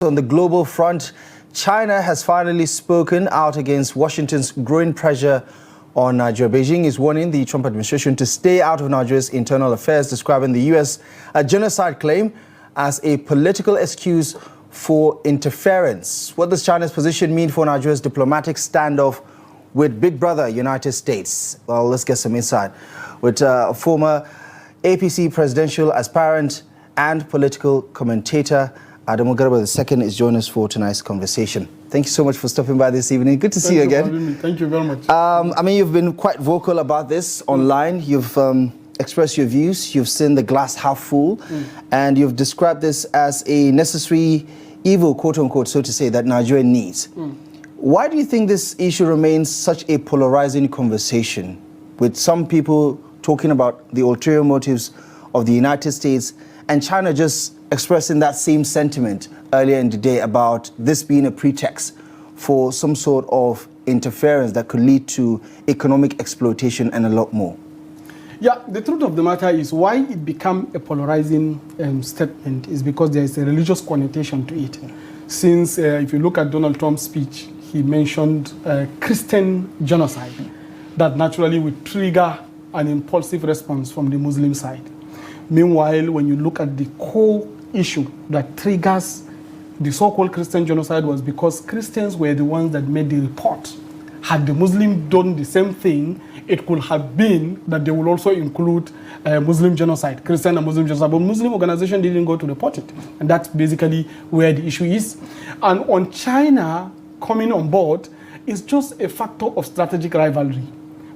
On the global front, China has finally spoken out against Washington's growing pressure on Nigeria. Beijing is warning the Trump administration to stay out of Nigeria's internal affairs, describing the U.S. genocide claim as a political excuse for interference. What does China's position mean for Nigeria's diplomatic standoff with Big Brother United States? Well, let's get some insight with former APC presidential aspirant and political commentator Adamu Garba II is joining us for tonight's conversation. Thank you so much for stopping by this evening. Good to see you again. Thank you very much. I mean, you've been quite vocal about this online. You've expressed your views. You've seen the glass half full, and you've described this as a necessary evil, quote unquote, so to say, that Nigeria needs. Why do you think this issue remains such a polarizing conversation, with some people talking about the ulterior motives of the United States and China just expressing that same sentiment earlier in the day about this being a pretext for some sort of interference that could lead to economic exploitation and a lot more? Yeah, the truth of the matter is why it became a polarizing statement is because there is a religious connotation to it. Since if you look at Donald Trump's speech, he mentioned Christian genocide that naturally would trigger an impulsive response from the Muslim side. Meanwhile, when you look at the core issue that triggers the so-called Christian genocide was because Christians were the ones that made the report. Had the Muslims done the same thing, it could have been that they will also include Muslim genocide, Christian and Muslim genocide, but Muslim organization didn't go to report it. And that's basically where the issue is. And on China coming on board is just a factor of strategic rivalry.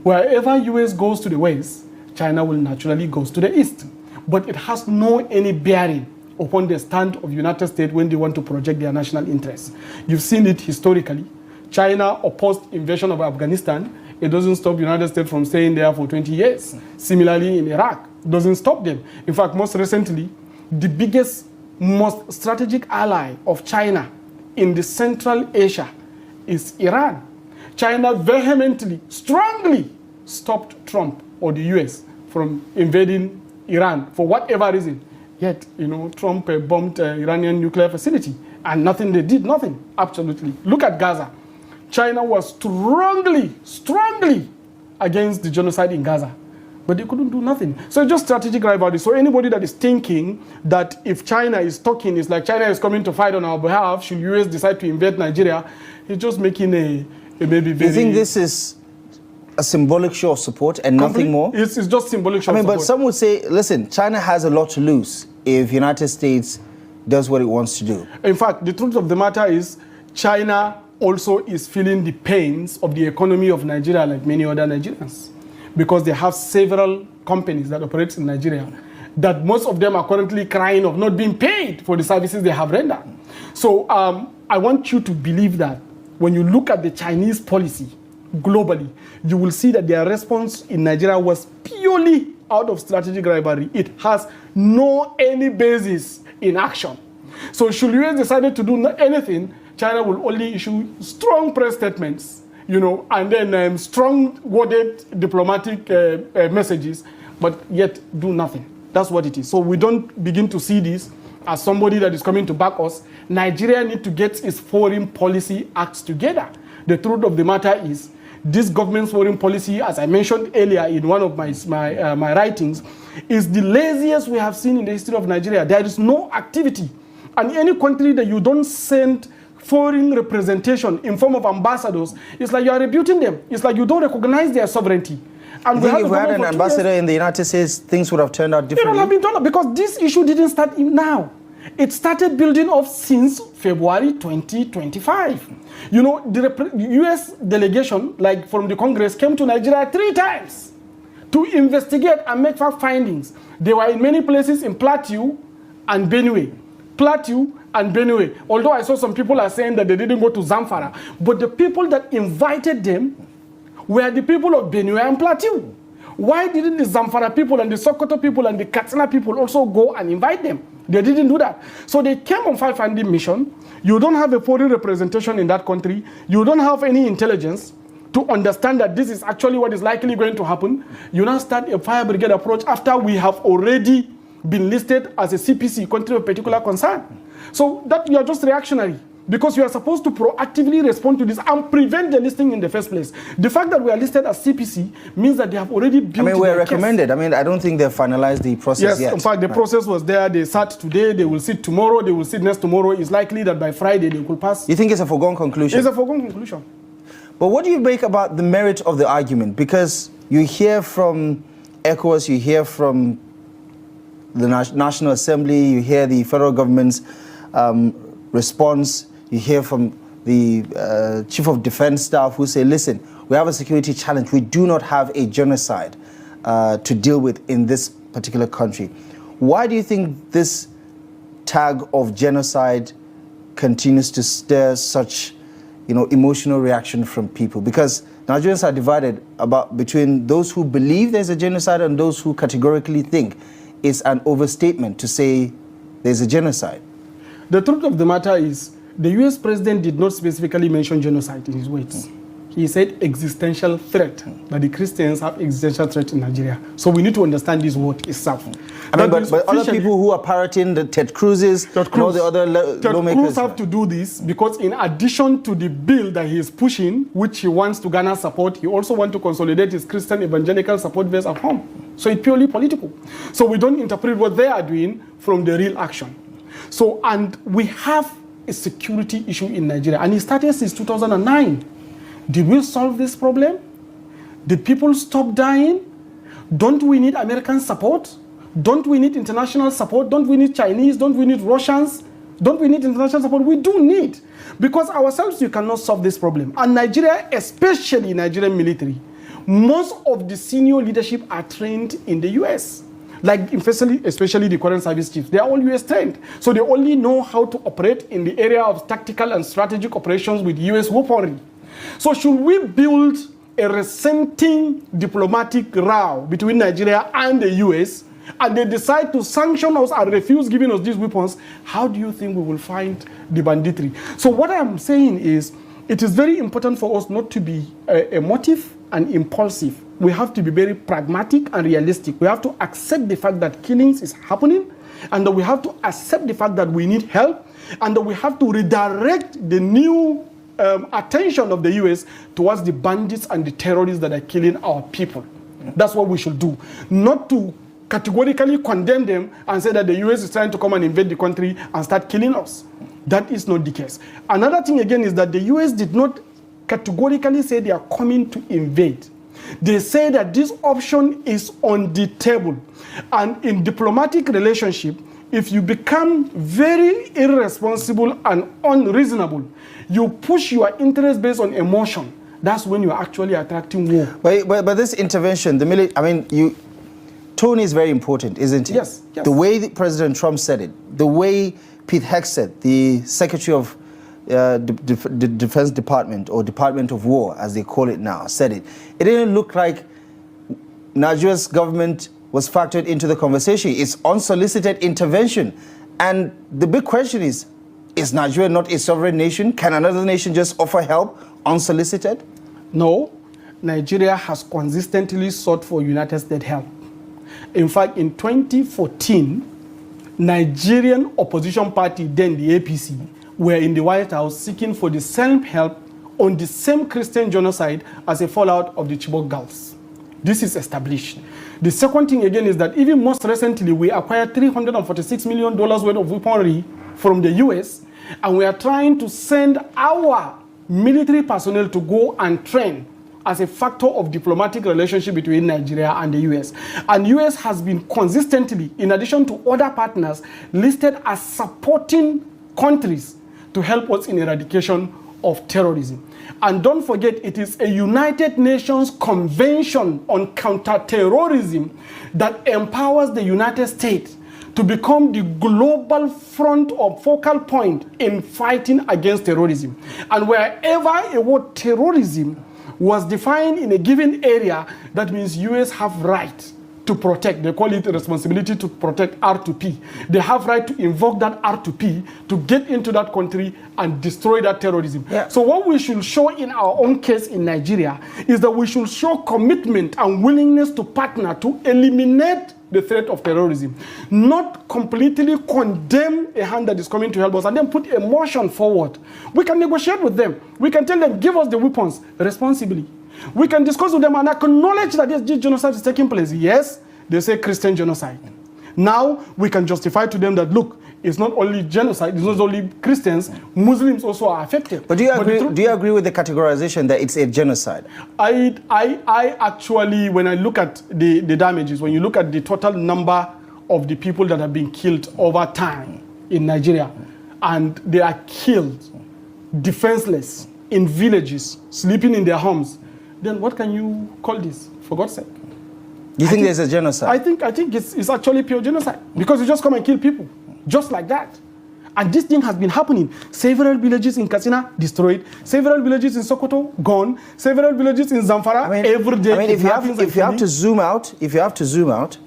Wherever US goes to the west, China will naturally go to the east. But it has no any bearing upon the stand of the United States when they want to project their national interests. You've seen it historically. China opposed invasion of Afghanistan. It doesn't stop the United States from staying there for 20 years. Similarly, in Iraq, it doesn't stop them. In fact, most recently, the biggest, most strategic ally of China in the Central Asia is Iran. China vehemently, strongly stopped Trump or the US from invading Iran for whatever reason. Yet, you know, Trump bombed Iranian nuclear facility and nothing, they did nothing, absolutely. Look at Gaza. China was strongly against the genocide in Gaza, but they couldn't do nothing. So it's just strategic rivalry. So anybody that is thinking that if China is talking, it's like China is coming to fight on our behalf, should US decide to invade Nigeria, it's just making a maybe very... You think this is a symbolic show of support and nothing more? It's just symbolic show of support. But some would say, listen, China has a lot to lose if United States does what it wants to do. In fact, the truth of the matter is China also is feeling the pains of the economy of Nigeria like many other Nigerians, because they have several companies that operate in Nigeria that most of them are currently crying of not being paid for the services they have rendered. So I want you to believe that when you look at the Chinese policy globally, you will see that their response in Nigeria was purely out of strategic rivalry. It has no any basis in action. So should US decided to do anything, China will only issue strong press statements, you know, and then strong worded diplomatic messages, but yet do nothing. That's what it is. So we don't begin to see this as somebody that is coming to back us. Nigeria needs to get its foreign policy acts together. The truth of the matter is, this government's foreign policy, as I mentioned earlier in one of my writings, is the laziest we have seen in the history of Nigeria. There is no activity. And any country that you don't send foreign representation in form of ambassadors, it's like you are rebuting them. It's like you don't recognize their sovereignty. And you think if we had an ambassador in the United States, things would have turned out differently? It would have been done, because this issue didn't start now. It started building up since February 2025. You know, the US delegation, like from the Congress, came to Nigeria 3 times to investigate and make fact findings. They were in many places in Plateau and Benue. Although I saw some people are saying that they didn't go to Zamfara, but the people that invited them were the people of Benue and Plateau. Why didn't the Zamfara people and the Sokoto people and the Katsina people also go and invite them? They didn't do that. So they came on fact-finding mission. You don't have a foreign representation in that country. You don't have any intelligence to understand that this is actually what is likely going to happen. You now start a fire brigade approach after we have already been listed as a CPC, country of particular concern. So that you are just reactionary, because you are supposed to proactively respond to this and prevent the listing in the first place. The fact that we are listed as CPC means that they have already built. I mean, we're recommended. I mean, I don't think they've finalized the process yet. Yes, in fact, the process was there. They sat today, they will sit tomorrow, they will sit next tomorrow. It's likely that by Friday they will pass. You think it's a foregone conclusion? It's a foregone conclusion. But what do you make about the merit of the argument? Because you hear from ECOWAS, you hear from the National Assembly, you hear the federal government's response, you hear from the Chief of Defense Staff who say, listen, we have a security challenge. We do not have a genocide to deal with in this particular country. Why do you think this tag of genocide continues to stir such, emotional reaction from people? Because Nigerians are divided between those who believe there's a genocide and those who categorically think it's an overstatement to say there's a genocide. The truth of the matter is, the US president did not specifically mention genocide in his words. He said existential threat, that the Christians have existential threat in Nigeria. So we need to understand this word itself. I mean, but other people who are parroting the Ted Cruz's and all the other lawmakers. Ted Cruz have to do this because in addition to the bill that he is pushing, which he wants to garner support, he also wants to consolidate his Christian evangelical support base at home. So it's purely political. So we don't interpret what they are doing from the real action. So, and we have a security issue in Nigeria, and it started since 2009. Did we solve this problem? Did people stop dying? Don't we need American support? Don't we need international support? Don't we need Chinese? Don't we need Russians? Don't we need international support? We do need. Because ourselves, you cannot solve this problem. And Nigeria, especially Nigerian military, most of the senior leadership are trained in the US. Like, especially the current service chiefs, they are all US trained. So they only know how to operate in the area of tactical and strategic operations with US weaponry. So should we build a resenting diplomatic row between Nigeria and the US, and they decide to sanction us and refuse giving us these weapons, how do you think we will find the banditry? So what I'm saying is, it is very important for us not to be emotive and impulsive. We have to be very pragmatic and realistic. We have to accept the fact that killings is happening, and that we have to accept the fact that we need help, and that we have to redirect the new attention of the US towards the bandits and the terrorists that are killing our people. That's what we should do. Not to categorically condemn them and say that the US is trying to come and invade the country and start killing us. That is not the case. Another thing again is that the US did not categorically say they are coming to invade. They say that this option is on the table. And in diplomatic relationship, if you become very irresponsible and unreasonable, you push your interest based on emotion, that's when you're actually attracting war. But this intervention, tone is very important, isn't it? Yes. The way President Trump said it, the way Pete Hegseth, the Secretary of the Defense Department, or Department of War, as they call it now, said it. It didn't look like Nigeria's government was factored into the conversation. It's unsolicited intervention. And the big question is Nigeria not a sovereign nation? Can another nation just offer help unsolicited? No. Nigeria has consistently sought for United States help. In fact, in 2014, Nigerian opposition party, then the APC, were in the White House seeking for the same help on the same Christian genocide as a fallout of the Chibok Girls. This is established. The second thing again is that even most recently, we acquired $346 million worth of weaponry from the US, and we are trying to send our military personnel to go and train as a factor of diplomatic relationship between Nigeria and the US. And US has been consistently, in addition to other partners, listed as supporting countries to help us in eradication of terrorism. And don't forget, it is a United Nations Convention on Counterterrorism that empowers the United States to become the global front or focal point in fighting against terrorism. And wherever a word terrorism was defined in a given area, that means US have right to protect. They call it a responsibility to protect R2P. They have right to invoke that R2P to get into that country and destroy that terrorism. Yeah. So what we should show in our own case in Nigeria is that we should show commitment and willingness to partner to eliminate the threat of terrorism, not completely condemn a hand that is coming to help us, and then put a motion forward. We can negotiate with them. We can tell them, give us the weapons responsibly. We can discuss with them and acknowledge that this genocide is taking place. Yes, they say Christian genocide. Now we can justify to them that, look, it's not only genocide, it's not only Christians, Muslims also are affected. But do you agree with the categorization that it's a genocide? I actually, when I look at the damages, when you look at the total number of the people that have been killed over time in Nigeria, and they are killed defenseless in villages, sleeping in their homes, then what can you call this, for God's sake? Do you think there's a genocide? I think it's actually pure genocide, because you just come and kill people, just like that. And this thing has been happening. Several villages in Katsina destroyed, several villages in Sokoto gone, several villages in Zamfara every day. I mean, if you have to zoom out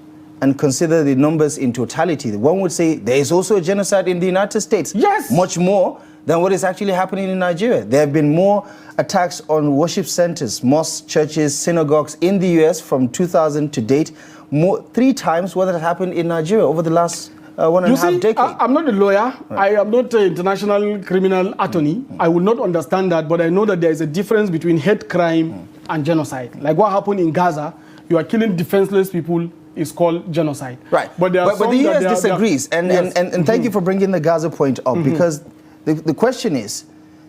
and consider the numbers in totality, one would say there is also a genocide in the United States. Yes. Much more than what is actually happening in Nigeria. There have been more attacks on worship centers, mosques, churches, synagogues in the US from 2000 to date, 3 times what has happened in Nigeria over the last 1.5 decades. I'm not a lawyer. Right. I am not an international criminal attorney. I will not understand that, but I know that there is a difference between hate crime and genocide. Like what happened in Gaza, you are killing defenseless people, is called genocide. Right. But the US disagrees. And thank you for bringing the Gaza point up, because the question is,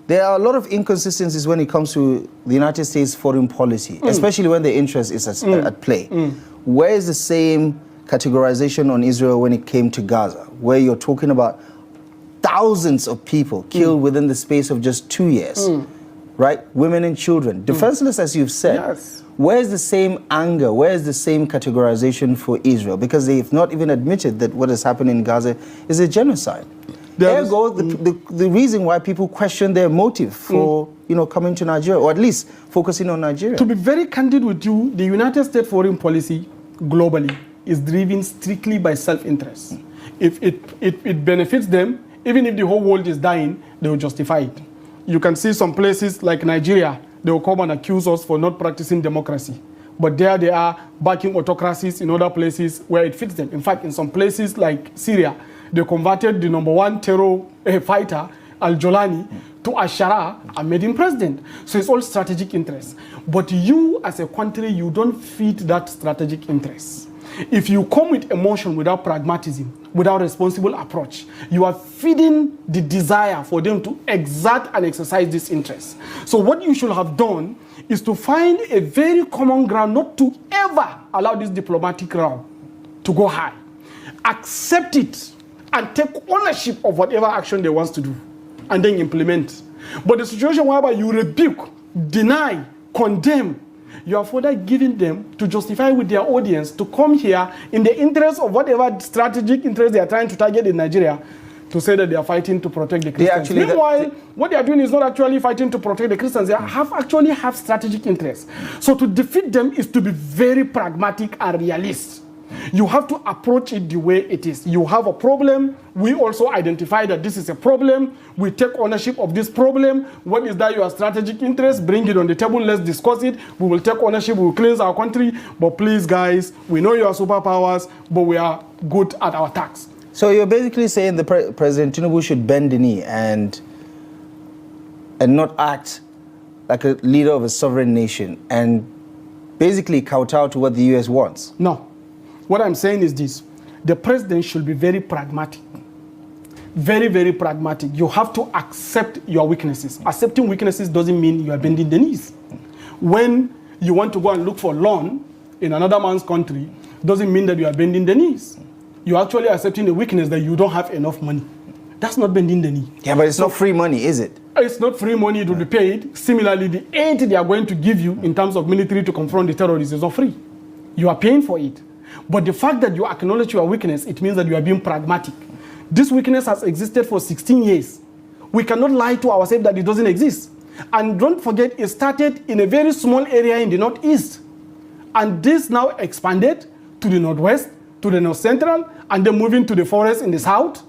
there are a lot of inconsistencies when it comes to the United States foreign policy, especially when the interest is at play. Where is the same categorization on Israel when it came to Gaza, where you're talking about thousands of people killed within the space of just 2 years, right? Women and children, defenseless as you've said. Yes. Where's the same anger? Where's the same categorization for Israel? Because they've not even admitted that what has happened in Gaza is a genocide. Ergo, the reason why people question their motive for coming to Nigeria, or at least focusing on Nigeria. To be very candid with you, the United States foreign policy globally is driven strictly by self-interest. If it benefits them, even if the whole world is dying, they will justify it. You can see some places like Nigeria, they will come and accuse us for not practicing democracy. But there they are backing autocracies in other places where it fits them. In fact, in some places like Syria, they converted the #1 terror fighter, Al-Jolani, to Ashara and made him president. So it's all strategic interests. But you, as a country, you don't feed that strategic interest. If you come with emotion without pragmatism, without responsible approach, you are feeding the desire for them to exert and exercise this interest. So what you should have done is to find a very common ground, not to ever allow this diplomatic round to go high. Accept it and take ownership of whatever action they want to do, and then implement. But the situation whereby you rebuke, deny, condemn, you are further giving them to justify with their audience to come here in the interest of whatever strategic interest they are trying to target in Nigeria, to say that they are fighting to protect the Christians. Meanwhile, what they are doing is not actually fighting to protect the Christians. They actually have strategic interests. So to defeat them is to be very pragmatic and realist. You have to approach it the way it is. You have a problem. We also identify that this is a problem. We take ownership of this problem. What is that your strategic interest? Bring it on the table. Let's discuss it. We will take ownership. We will cleanse our country. But please, guys, we know you are superpowers, but we are good at our task. So you're basically saying the President Tinubu should bend the knee and not act like a leader of a sovereign nation and basically kowtow to what the U.S. wants. No. What I'm saying is this. The president should be very pragmatic. Very, very pragmatic. You have to accept your weaknesses. Accepting weaknesses doesn't mean you are bending the knees. When you want to go and look for loan in another man's country, doesn't mean that you are bending the knees. You're actually accepting the weakness that you don't have enough money. That's not bending the knee. Yeah, but it's not free money, is it? It's not free money. It will be paid. Similarly, the aid they are going to give you in terms of military to confront the terrorists is not free. You are paying for it. But the fact that you acknowledge your weakness, it means that you are being pragmatic. This weakness has existed for 16 years. We cannot lie to ourselves that it doesn't exist. And don't forget, it started in a very small area in the northeast. And this now expanded to the northwest, to the north central, and then moving to the forest in the south.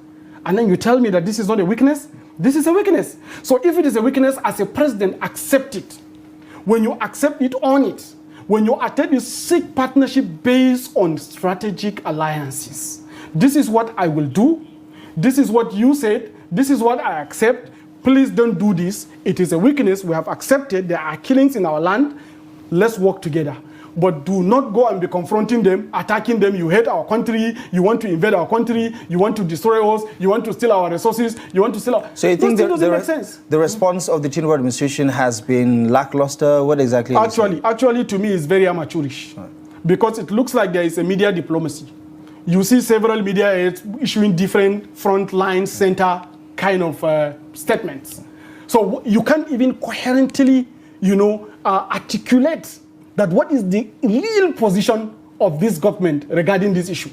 And then you tell me that this is not a weakness? This is a weakness. So if it is a weakness, as a president, accept it. When you accept it, own it. When you attend, you seek partnership based on strategic alliances. This is what I will do. This is what you said. This is what I accept. Please don't do this. It is a weakness. We have accepted there are killings in our land. Let's work together. But do not go and be confronting them, attacking them. You hate our country. You want to invade our country. You want to destroy us. You want to steal our resources. You want to steal our... So you think the response of the Tinubu administration has been lackluster? What exactly? Actually, to me, it's very amateurish. Right. Because it looks like there is a media diplomacy. You see several media aides issuing different front line, center kind of statements. So you can't even coherently, articulate that what is the real position of this government regarding this issue.